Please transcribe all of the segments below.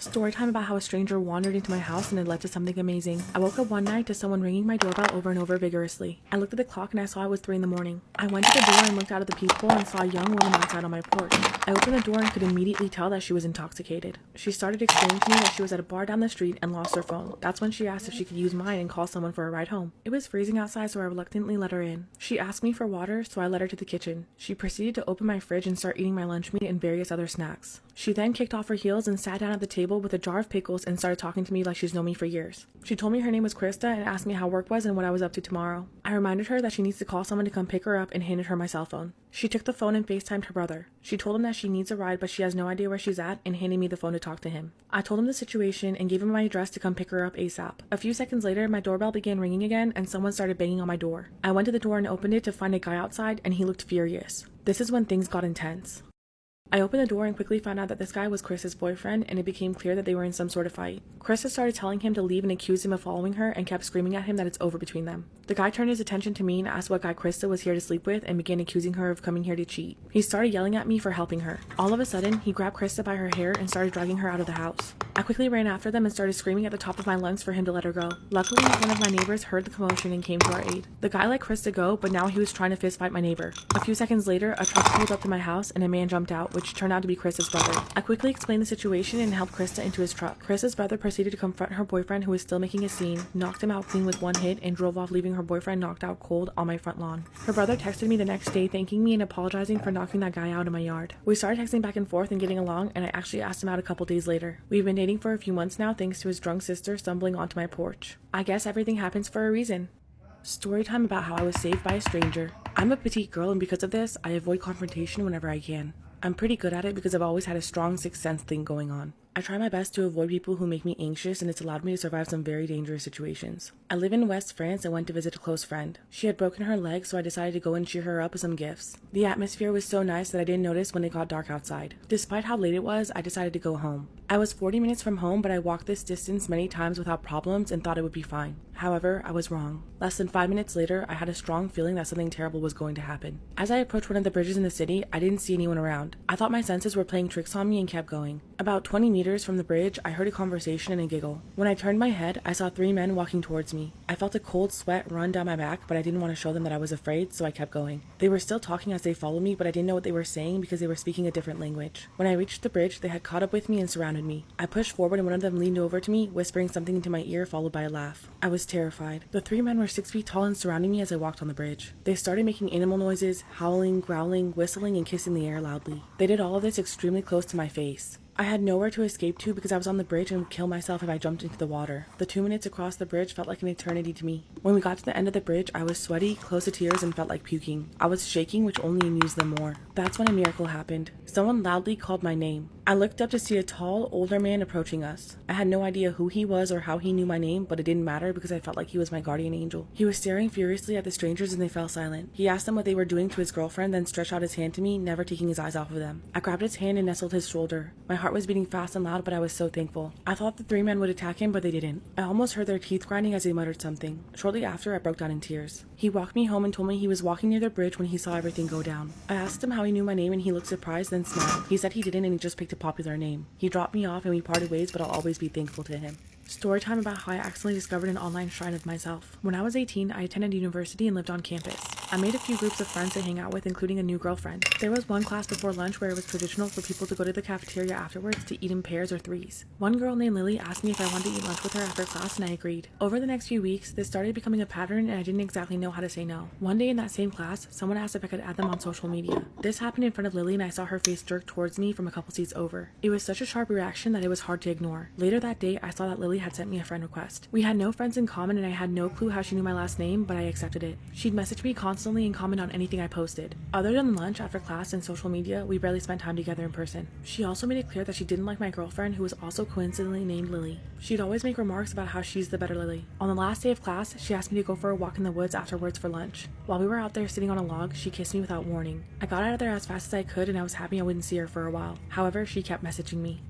Story time about how a stranger wandered into my house and it led to something amazing. I woke up one night to someone ringing my doorbell over and over vigorously. I looked at the clock and I saw it was 3 in the morning. I went to the door and looked out of the peephole and saw a young woman outside on my porch. I opened the door and could immediately tell that she was intoxicated. She started explaining to me that she was at a bar down the street and lost her phone. That's when she asked if she could use mine and call someone for a ride home. It was freezing outside, so I reluctantly let her in. She asked me for water, so I led her to the kitchen. She proceeded to open my fridge and start eating my lunch meat and various other snacks. She then kicked off her heels and sat down at the table with a jar of pickles and started talking to me like she's known me for years. She told me her name was Krista and asked me how work was and what I was up to tomorrow. I reminded her that she needs to call someone to come pick her up and handed her my cell phone. She took the phone and FaceTimed her brother. She told him that she needs a ride but she has no idea where she's at and handed me the phone to talk to him. I told him the situation and gave him my address to come pick her up ASAP. A few seconds later, my doorbell began ringing again and someone started banging on my door. I went to the door and opened it to find a guy outside and he looked furious. This is when things got intense. I opened the door and quickly found out that this guy was Chris's boyfriend, and it became clear that they were in some sort of fight. Krista started telling him to leave and accused him of following her and kept screaming at him that it's over between them. The guy turned his attention to me and asked what guy Krista was here to sleep with and began accusing her of coming here to cheat. He started yelling at me for helping her. All of a sudden, he grabbed Krista by her hair and started dragging her out of the house. I quickly ran after them and started screaming at the top of my lungs for him to let her go. Luckily, one of my neighbors heard the commotion and came to our aid. The guy let Krista go, but now he was trying to fist fight my neighbor. A few seconds later, a truck pulled up to my house and a man jumped out, which turned out to be Krista's brother. I quickly explained the situation and helped Krista into his truck. Krista's brother proceeded to confront her boyfriend, who was still making a scene, knocked him out clean with one hit, and drove off, leaving her boyfriend knocked out cold on my front lawn. Her brother texted me the next day thanking me and apologizing for knocking that guy out in my yard. We started texting back and forth and getting along, and I actually asked him out a couple days later. We've been dating for a few months now thanks to his drunk sister stumbling onto my porch. I guess everything happens for a reason. Story time about how I was saved by a stranger. I'm a petite girl, and because of this, I avoid confrontation whenever I can. I'm pretty good at it because I've always had a strong sixth sense thing going on. I try my best to avoid people who make me anxious, and it's allowed me to survive some very dangerous situations. I live in West France and went to visit a close friend. She had broken her leg, so I decided to go and cheer her up with some gifts. The atmosphere was so nice that I didn't notice when it got dark outside. Despite how late it was, I decided to go home. I was 40 minutes from home, but I walked this distance many times without problems and thought it would be fine. However, I was wrong. Less than 5 minutes later, I had a strong feeling that something terrible was going to happen. As I approached one of the bridges in the city, I didn't see anyone around. I thought my senses were playing tricks on me and kept going. About 20 meters from the bridge, I heard a conversation and a giggle. When I turned my head, I saw 3 men walking towards me. I felt a cold sweat run down my back, but I didn't want to show them that I was afraid, so I kept going. They were still talking as they followed me, but I didn't know what they were saying because they were speaking a different language. When I reached the bridge, they had caught up with me and surrounded me. I pushed forward and one of them leaned over to me, whispering something into my ear, followed by a laugh. I was terrified. The 3 men were 6 feet tall and surrounding me as I walked on the bridge. They started making animal noises, howling, growling, whistling, and kissing the air loudly. They did all of this extremely close to my face. I had nowhere to escape to because I was on the bridge and would kill myself if I jumped into the water. The 2 minutes across the bridge felt like an eternity to me. When we got to the end of the bridge, I was sweaty, close to tears, and felt like puking. I was shaking, which only amused them more. That's when a miracle happened. Someone loudly called my name. I looked up to see a tall, older man approaching us. I had no idea who he was or how he knew my name, but it didn't matter because I felt like he was my guardian angel. He was staring furiously at the strangers and they fell silent. He asked them what they were doing to his girlfriend, then stretched out his hand to me, never taking his eyes off of them. I grabbed his hand and nestled his shoulder. My heart was beating fast and loud, but I was so thankful. I thought the 3 men would attack him, but they didn't. I almost heard their teeth grinding as they muttered something. Shortly after, I broke down in tears. He walked me home and told me he was walking near the bridge when he saw everything go down. I asked him how he knew my name and he looked surprised, then smiled. He said he didn't and he just picked a popular name. He dropped me off and we parted ways, but I'll always be thankful to him. Story time about how I accidentally discovered an online shrine of myself. When I was 18, I attended university and lived on campus. I made a few groups of friends to hang out with, including a new girlfriend. There was one class before lunch where it was traditional for people to go to the cafeteria afterwards to eat in pairs or threes. One girl named Lily asked me if I wanted to eat lunch with her after class, and I agreed. Over the next few weeks, this started becoming a pattern and I didn't exactly know how to say no. One day in that same class, someone asked if I could add them on social media. This happened in front of Lily and I saw her face jerk towards me from a couple seats over. It was such a sharp reaction that it was hard to ignore. Later that day, I saw that Lily had sent me a friend request. We had no friends in common and I had no clue how she knew my last name, but I accepted it. She'd message me constantly and comment on anything I posted. Other than lunch, after class, and social media, we barely spent time together in person. She also made it clear that she didn't like my girlfriend, who was also coincidentally named Lily. She'd always make remarks about how she's the better Lily. On the last day of class, she asked me to go for a walk in the woods afterwards for lunch. While we were out there sitting on a log, she kissed me without warning. I got out of there as fast as I could and I was happy I wouldn't see her for a while. However, she kept messaging me.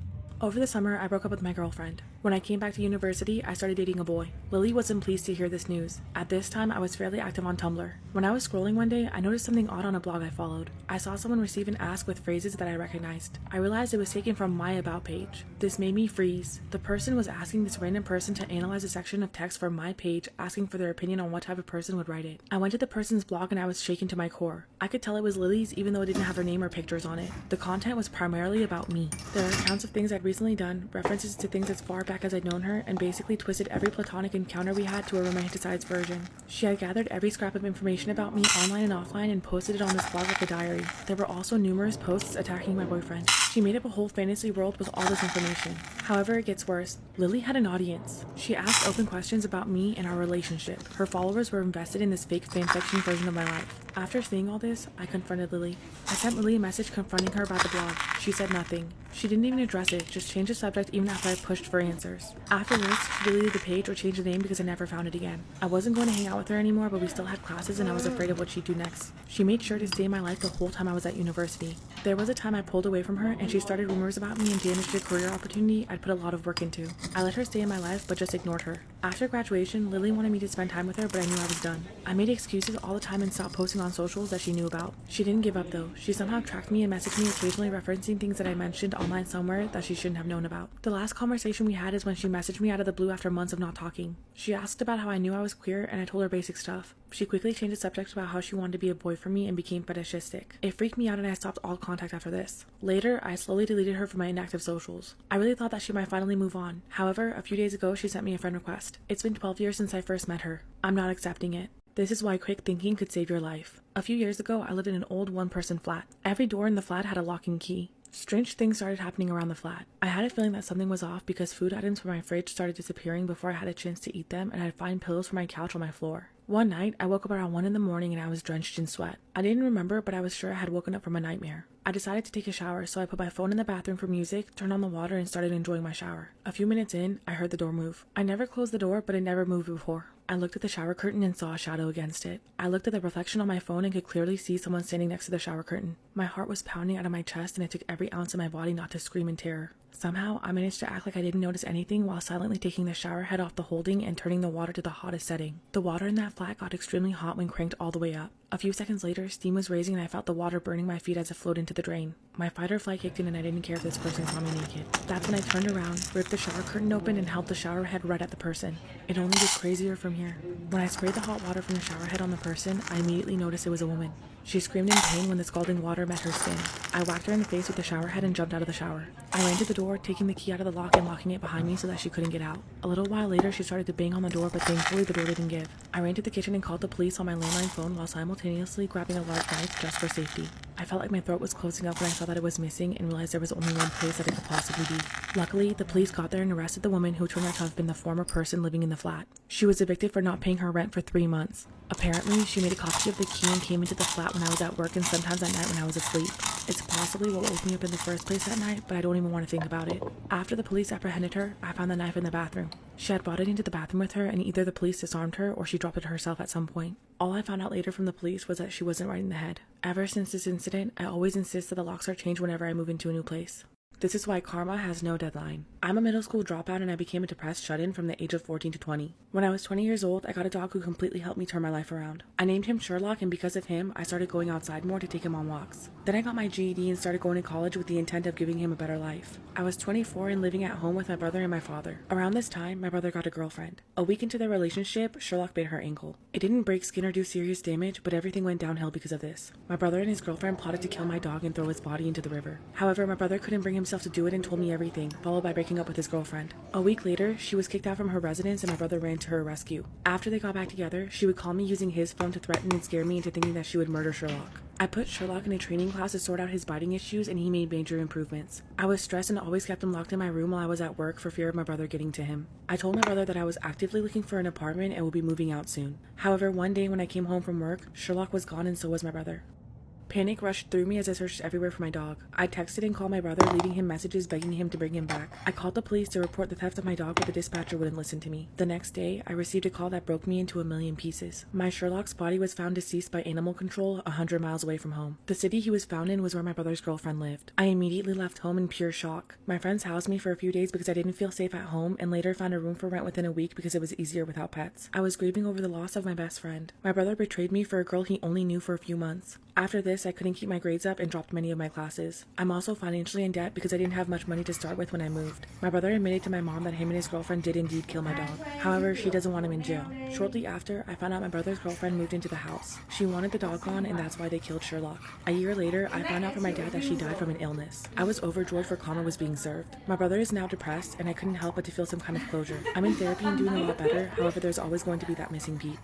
Over the summer, I broke up with my girlfriend. When I came back to university, I started dating a boy. Lily wasn't pleased to hear this news. At this time, I was fairly active on Tumblr. When I was scrolling one day, I noticed something odd on a blog I followed. I saw someone receive an ask with phrases that I recognized. I realized it was taken from my About page. This made me freeze. The person was asking this random person to analyze a section of text from my page, asking for their opinion on what type of person would write it. I went to the person's blog and I was shaken to my core. I could tell it was Lily's even though it didn't have her name or pictures on it. The content was primarily about me. There are accounts of things I'd recently done, references to things as far back as I'd known her, and basically twisted every platonic encounter we had to a romanticized version. She had gathered every scrap of information about me online and offline and posted it on this blog like a diary. There were also numerous posts attacking my boyfriend. She made up a whole fantasy world with all this information. However, it gets worse. Lily had an audience. She asked open questions about me and our relationship. Her followers were invested in this fake fanfiction version of my life. After seeing all this, I confronted Lily. I sent Lily a message confronting her about the blog. She said nothing. She didn't even address it, just changed the subject even after I pushed for answers. After this, she deleted the page or changed the name because I never found it again. I wasn't going to hang out with her anymore, but we still had classes and I was afraid of what she'd do next. She made sure to stay in my life the whole time I was at university. There was a time I pulled away from her and she started rumors about me and damaged a career opportunity I'd put a lot of work into. I let her stay in my life, but just ignored her. After graduation, Lily wanted me to spend time with her, but I knew I was done. I made excuses all the time and stopped posting on socials that she knew about. She didn't give up though. She somehow tracked me and messaged me occasionally referencing things that I mentioned online somewhere that she shouldn't have known about. The last conversation we had is when she messaged me out of the blue after months of not talking. She asked about how I knew I was queer and I told her basic stuff. She quickly changed the subject about how she wanted to be a boy for me and became fetishistic. It freaked me out and I stopped all contact after this. Later, I slowly deleted her from my inactive socials. I really thought that she might finally move on. However, a few days ago, she sent me a friend request. It's been 12 years since I first met her. I'm not accepting it. This is why quick thinking could save your life. A few years ago, I lived in an old one-person flat. Every door in the flat had a lock and key. Strange things started happening around the flat. I had a feeling that something was off because food items from my fridge started disappearing before I had a chance to eat them, and I'd find pillows from my couch on my floor. One night, I woke up around 1 in the morning and I was drenched in sweat. I didn't remember, but I was sure I had woken up from a nightmare. I decided to take a shower, so I put my phone in the bathroom for music, turned on the water, and started enjoying my shower. A few minutes in, I heard the door move. I never closed the door, but it never moved before. I looked at the shower curtain and saw a shadow against it. I looked at the reflection on my phone and could clearly see someone standing next to the shower curtain. My heart was pounding out of my chest and it took every ounce of my body not to scream in terror. Somehow, I managed to act like I didn't notice anything while silently taking the shower head off the holding and turning the water to the hottest setting. The water in that flat got extremely hot when cranked all the way up. A few seconds later, steam was raising and I felt the water burning my feet as it flowed into the drain. My fight or flight kicked in and I didn't care if this person saw me naked. That's when I turned around, ripped the shower curtain open, and held the shower head right at the person. It only gets crazier from here. When I sprayed the hot water from the shower head on the person, I immediately noticed it was a woman. She screamed in pain when the scalding water met her skin. I whacked her in the face with the shower head and jumped out of the shower. I ran to the door, taking the key out of the lock and locking it behind me so that she couldn't get out. A little while later, she started to bang on the door, but thankfully the door didn't give. I ran to the kitchen and called the police on my landline phone while simultaneously grabbing a large knife just for safety. I felt like my throat was closing up when I saw that it was missing and realized there was only one place that it could possibly be. Luckily, the police got there and arrested the woman who turned out to have been the former person living in the flat. She was evicted for not paying her rent for 3 months. Apparently, she made a copy of the key and came into the flat when I was at work and sometimes at night when I was asleep. It's possibly what woke me up in the first place that night, but I don't even want to think about it. After the police apprehended her, I found the knife in the bathroom. She had brought it into the bathroom with her, and either the police disarmed her or she dropped it herself at some point. All I found out later from the police was that she wasn't right in the head. Ever since this incident, I always insist that the locks are changed whenever I move into a new place. This is why karma has no deadline. I'm a middle school dropout and I became a depressed shut-in from the age of 14 to 20. When I was 20 years old, I got a dog who completely helped me turn my life around. I named him Sherlock, and because of him, I started going outside more to take him on walks. Then I got my GED and started going to college with the intent of giving him a better life. I was 24 and living at home with my brother and my father. Around this time, my brother got a girlfriend. A week into their relationship, Sherlock bit her ankle. It didn't break skin or do serious damage, but everything went downhill because of this. My brother and his girlfriend plotted to kill my dog and throw his body into the river. However, my brother couldn't bring himself to do it and told me everything, followed by breaking up with his girlfriend. A week later, she was kicked out from her residence and my brother ran to her rescue. After they got back together, she would call me using his phone to threaten and scare me into thinking that she would murder Sherlock. I put Sherlock in a training class to sort out his biting issues and he made major improvements. I was stressed and always kept him locked in my room while I was at work for fear of my brother getting to him. I told my brother that I was actively looking for an apartment and would be moving out soon. However, one day when I came home from work, Sherlock was gone and so was my brother. Panic rushed through me as I searched everywhere for my dog. I texted and called my brother, leaving him messages begging him to bring him back. I called the police to report the theft of my dog, but the dispatcher wouldn't listen to me. The next day, I received a call that broke me into a million pieces. My Sherlock's body was found deceased by animal control 100 miles away from home. The city he was found in was where my brother's girlfriend lived. I immediately left home in pure shock. My friends housed me for a few days because I didn't feel safe at home, and later found a room for rent within a week because it was easier without pets. I was grieving over the loss of my best friend. My brother betrayed me for a girl he only knew for a few months. After this, I couldn't keep my grades up and dropped many of my classes. I'm also financially in debt because I didn't have much money to start with when I moved. My brother admitted to my mom that him and his girlfriend did indeed kill my dog. However, she doesn't want him in jail. Shortly after, I found out my brother's girlfriend moved into the house. She wanted the dog gone, and that's why they killed Sherlock. A year later, I found out from my dad that she died from an illness. I was overjoyed for karma was being served. My brother is now depressed, and I couldn't help but to feel some kind of closure. I'm in therapy and doing a lot better, however there's always going to be that missing piece.